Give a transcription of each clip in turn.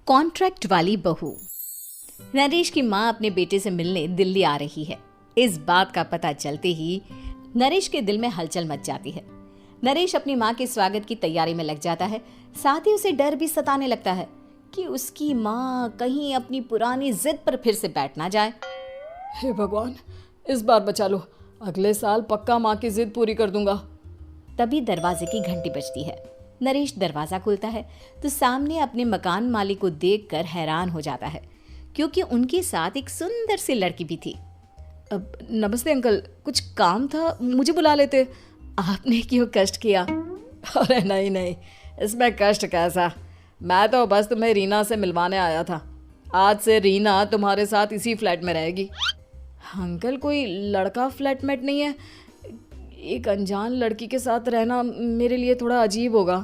Contract वाली बहू। नरेश की माँ अपने बेटे से मिलने दिल्ली आ रही है। इस बात का पता चलते ही नरेश के दिल में हलचल मच जाती है। नरेश अपनी माँ के स्वागत की तैयारी में लग जाता है। साथ ही उसे डर भी सताने लगता है कि उसकी माँ कहीं अपनी पुरानी जिद पर फिर से बैठ ना जाए। हे भगवान, इस बार बचा लो, अगले साल पक्का माँ की जिद पूरी कर दूंगा। तभी दरवाजे की घंटी बजती है। नरेश दरवाजा खोलता है तो सामने अपने मकान मालिक को देखकर हैरान हो जाता है, क्योंकि उनके साथ एक सुंदर सी लड़की भी थी। अब नमस्ते अंकल, कुछ काम था, मुझे बुला लेते। आपने क्यों कष्ट किया? अरे नहीं नहीं, इसमें कष्ट कैसा, मैं तो बस तुम्हें रीना से मिलवाने आया था। आज से रीना तुम्हारे साथ इसी फ्लैट में रहेगी। अंकल, कोई लड़का फ्लैटमेट नहीं है? एक अनजान लड़की के साथ रहना मेरे लिए थोड़ा अजीब होगा।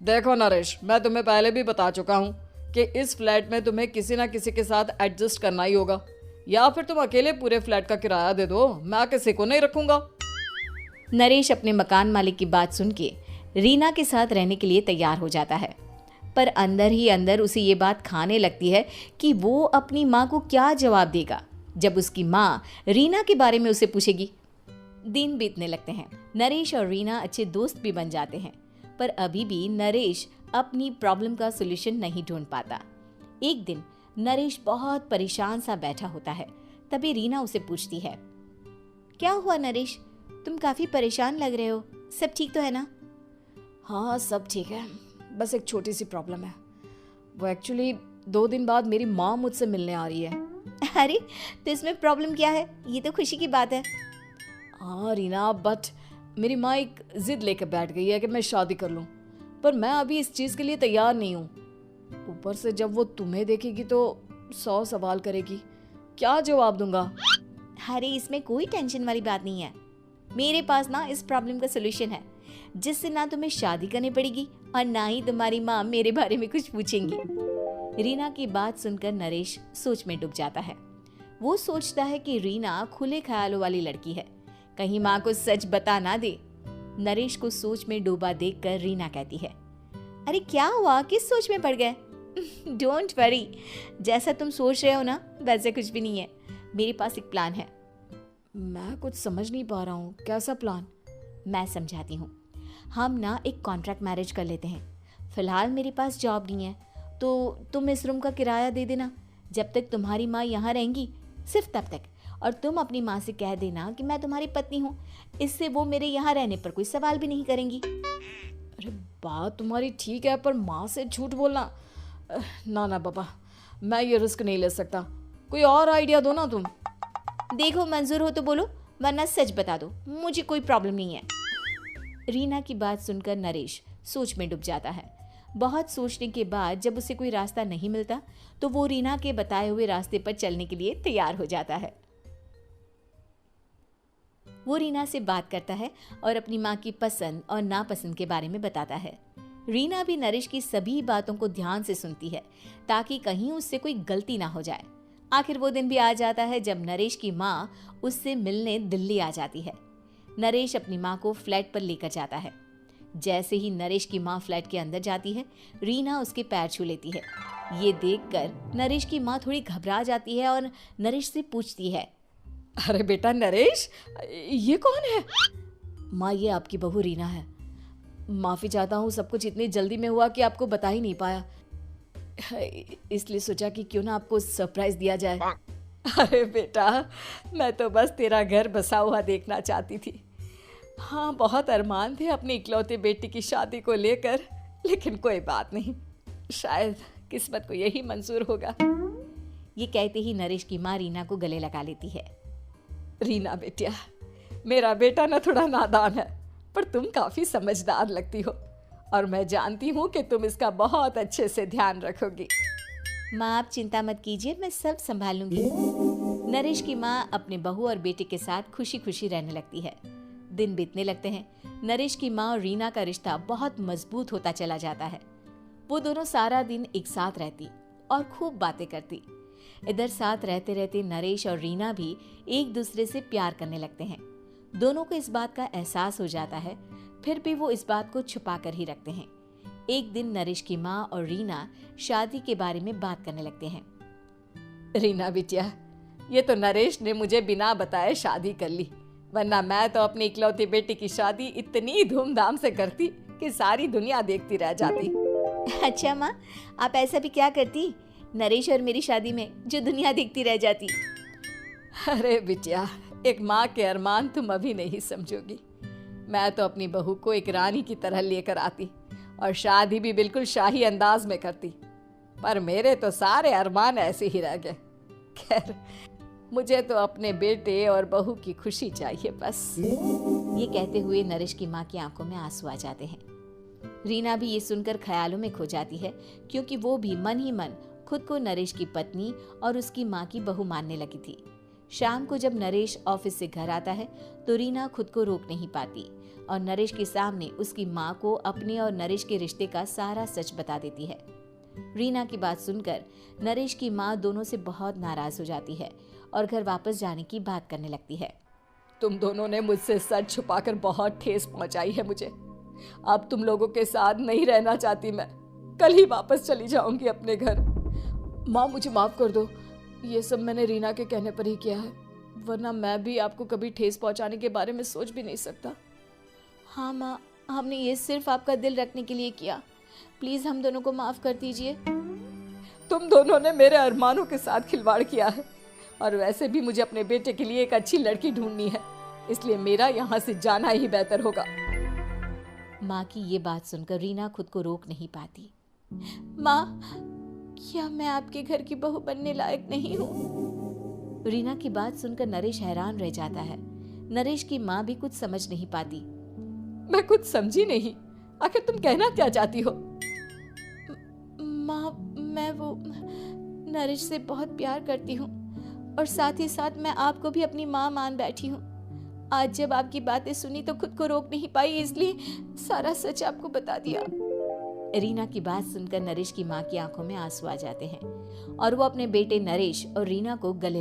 देखो नरेश, मैं तुम्हें पहले भी बता चुका हूँ कि इस फ्लैट में तुम्हें किसी ना किसी के साथ एडजस्ट करना ही होगा, या फिर तुम अकेले पूरे फ्लैट का किराया दे दो, मैं किसी को नहीं रखूंगा। नरेश अपने मकान मालिक की बात सुन के रीना के साथ रहने के लिए तैयार हो जाता है, पर अंदर ही अंदर उसे ये बात खाने लगती है कि वो अपनी माँ को क्या जवाब देगा जब उसकी माँ रीना के बारे में उसे पूछेगी। दिन बीतने लगते हैं। नरेश और रीना अच्छे दोस्त भी बन जाते हैं, पर अभी भी नरेश अपनी प्रॉब्लम का सलूशन नहीं ढूंढ पाता। एक दिन नरेश बहुत परेशान सा बैठा होता है। तभी रीना उसे पूछती है, क्या हुआ नरेश, तुम काफी परेशान लग रहे हो, सब ठीक तो है ना? हाँ सब ठीक है, बस एक छोटी सी प्रॉब्लम है। वो एक्चुअली 2 दिन बाद मेरी माँ मुझसे मिलने आ रही है। अरे तो इसमें प्रॉब्लम क्या है, ये तो खुशी की बात है। हाँ रीना, बट मेरी माँ एक जिद लेकर बैठ गई है कि मैं शादी कर लूँ, पर मैं अभी इस चीज़ के लिए तैयार नहीं हूँ। ऊपर से जब वो तुम्हें देखेगी तो 100 सवाल करेगी, क्या जवाब दूंगा? अरे इसमें कोई टेंशन वाली बात नहीं है, मेरे पास ना इस प्रॉब्लम का सलूशन है, जिससे ना तुम्हें शादी करनी पड़ेगी और ना ही तुम्हारी माँ मेरे बारे में कुछ पूछेंगी। रीना की बात सुनकर नरेश सोच में डूब जाता है। वो सोचता है कि रीना खुले ख्यालों वाली लड़की है, कहीं माँ को सच बता ना दे। नरेश को सोच में डूबा देखकर रीना कहती है, अरे क्या हुआ, किस सोच में पड़ गए? डोंट वरी, जैसा तुम सोच रहे हो ना वैसे कुछ भी नहीं है, मेरे पास एक प्लान है। मैं कुछ समझ नहीं पा रहा हूँ, कैसा प्लान? मैं समझाती हूँ। हम ना एक कॉन्ट्रैक्ट मैरिज कर लेते हैं। फिलहाल मेरे पास जॉब नहीं है, तो तुम इस रूम का किराया दे देना जब तक तुम्हारी माँ यहाँ रहेंगी, सिर्फ तब तक। और तुम अपनी माँ से कह देना कि मैं तुम्हारी पत्नी हूँ, इससे वो मेरे यहाँ रहने पर कोई सवाल भी नहीं करेंगी। अरे बात तुम्हारी ठीक है, पर माँ से झूठ बोलना, ना ना बाबा, मैं ये रिस्क नहीं ले सकता। कोई और आइडिया दो ना तुम। देखो मंजूर हो तो बोलो, वरना सच बता दो, मुझे कोई प्रॉब्लम नहीं है। रीना की बात सुनकर नरेश सोच में डूब जाता है। बहुत सोचने के बाद जब उसे कोई रास्ता नहीं मिलता तो वो रीना के बताए हुए रास्ते पर चलने के लिए तैयार हो जाता है। वो रीना से बात करता है और अपनी माँ की पसंद और नापसंद के बारे में बताता है। रीना भी नरेश की सभी बातों को ध्यान से सुनती है, ताकि कहीं उससे कोई गलती ना हो जाए। आखिर वो दिन भी आ जाता है जब नरेश की माँ उससे मिलने दिल्ली आ जाती है। नरेश अपनी माँ को फ्लैट पर लेकर जाता है। जैसे ही नरेश की माँ फ्लैट के अंदर जाती है, रीना उसके पैर छू लेती है। ये देखकर नरेश की माँ थोड़ी घबरा जाती है और नरेश से पूछती है, अरे बेटा नरेश, ये कौन है? माँ, ये आपकी बहू रीना है। माफ़ी चाहता हूँ, सब कुछ इतनी जल्दी में हुआ कि आपको बता ही नहीं पाया, इसलिए सोचा कि क्यों ना आपको सरप्राइज दिया जाए। अरे बेटा, मैं तो बस तेरा घर बसा हुआ देखना चाहती थी। हाँ, बहुत अरमान थे अपनी इकलौते बेटी की शादी को लेकर, लेकिन कोई बात नहीं, शायद किस्मत को यही मंजूर होगा। ये कहते ही नरेश की माँ रीना को गले लगा लेती है। रीना बेटिया, मेरा बेटा ना थोड़ा नादान है, पर तुम काफ़ी समझदार लगती हो, और मैं जानती हूँ कि तुम इसका बहुत अच्छे से ध्यान रखोगी। माँ आप चिंता मत कीजिए, मैं सब संभाल लूंगी। नरेश की माँ अपने बहू और बेटे के साथ खुशी खुशी रहने लगती है। दिन बीतने लगते हैं। नरेश की माँ और रीना का रिश्ता बहुत मजबूत होता चला जाता है। वो दोनों सारा दिन एक साथ रहती और खूब बातें करती। इधर साथ रहते रहते नरेश और रीना भी एक दूसरे से प्यार करने लगते हैं। दोनों को इस बात का एहसास हो जाता है, फिर भी वो इस बात को छुपा कर ही रखते हैं। एक दिन नरेश की माँ और रीना शादी के बारे में बात करने लगते हैं। रीना बिटिया, ये तो नरेश ने मुझे बिना बताए शादी कर ली, वरना मैं तो अपनी इकलौती बेटी की शादी इतनी धूमधाम से करती कि सारी दुनिया देखती रह जाती। अच्छा माँ, आप ऐसा भी क्या करती नरेश और मेरी शादी में जो दुनिया देखती रह जाती? अरे बिटिया, एक माँ के अरमान तुम अभी नहीं समझोगी। मैं तो अपनी बहू को एक रानी की तरह लेकर आती और शादी भी बिल्कुल शाही अंदाज में करती, पर मेरे तो सारे अरमान ऐसे ही रह गए। खैर, मुझे तो अपने बेटे और बहू की खुशी चाहिए बस। ये कहते हुए नरेश की माँ की आंखों में आंसू आ जाते हैं। रीना भी ये सुनकर ख्यालों में खो जाती है, क्योंकि वो भी मन ही मन खुद को नरेश की पत्नी और उसकी माँ की बहू मानने लगी थी। शाम को जब नरेश ऑफिस से घर आता है तो रीना खुद को रोक नहीं पाती और नरेश के सामने उसकी माँ को अपने और नरेश के रिश्ते का सारा सच बता देती है। रीना की बात सुनकर नरेश की माँ दोनों से बहुत नाराज हो जाती है और घर वापस जाने की बात करने लगती है। तुम दोनों ने मुझसे सच छुपाकर बहुत ठेस पहुंचाई है मुझे। अब तुम लोगों के साथ नहीं रहना चाहती मैं, कल ही वापस चली जाऊंगी अपने घर। माँ, मुझे माफ कर दो, ये सब मैंने रीना के कहने पर ही किया है, वरना मैं भी आपको कभी ठेस पहुंचाने के बारे में सोच भी नहीं सकता। हाँ माँ, हमने ये सिर्फ आपका दिल रखने के लिए किया, प्लीज हम दोनों को माफ कर दीजिए। तुम दोनों ने मेरे अरमानों के साथ खिलवाड़ किया है, और वैसे भी मुझे अपने बेटे के लिए एक अच्छी लड़की ढूंढनी है, इसलिए मेरा यहाँ से जाना ही बेहतर होगा। माँ की ये बात सुनकर रीना खुद को रोक नहीं पाती। माँ, क्या मैं आपके घर की बहू बनने लायक नहीं हूँ? रीना की बात सुनकर नरेश हैरान रह जाता है। नरेश की माँ भी कुछ समझ नहीं पाती। मैं कुछ समझी नहीं, आखिर तुम कहना क्या चाहती हो? माँ, मैं वो नरेश से बहुत प्यार करती हूँ और साथ ही साथ मैं आपको भी अपनी माँ मान बैठी हूँ। आज जब आपकी बातें सुनी तो खुद को रोक नहीं पाई, इसलिए सारा सच आपको बता दिया। रीना की बात सुनकर नरेश की माँ की आंखों में आंसू आ जाते हैं और वो अपने बेटे नरेश और रीना को गले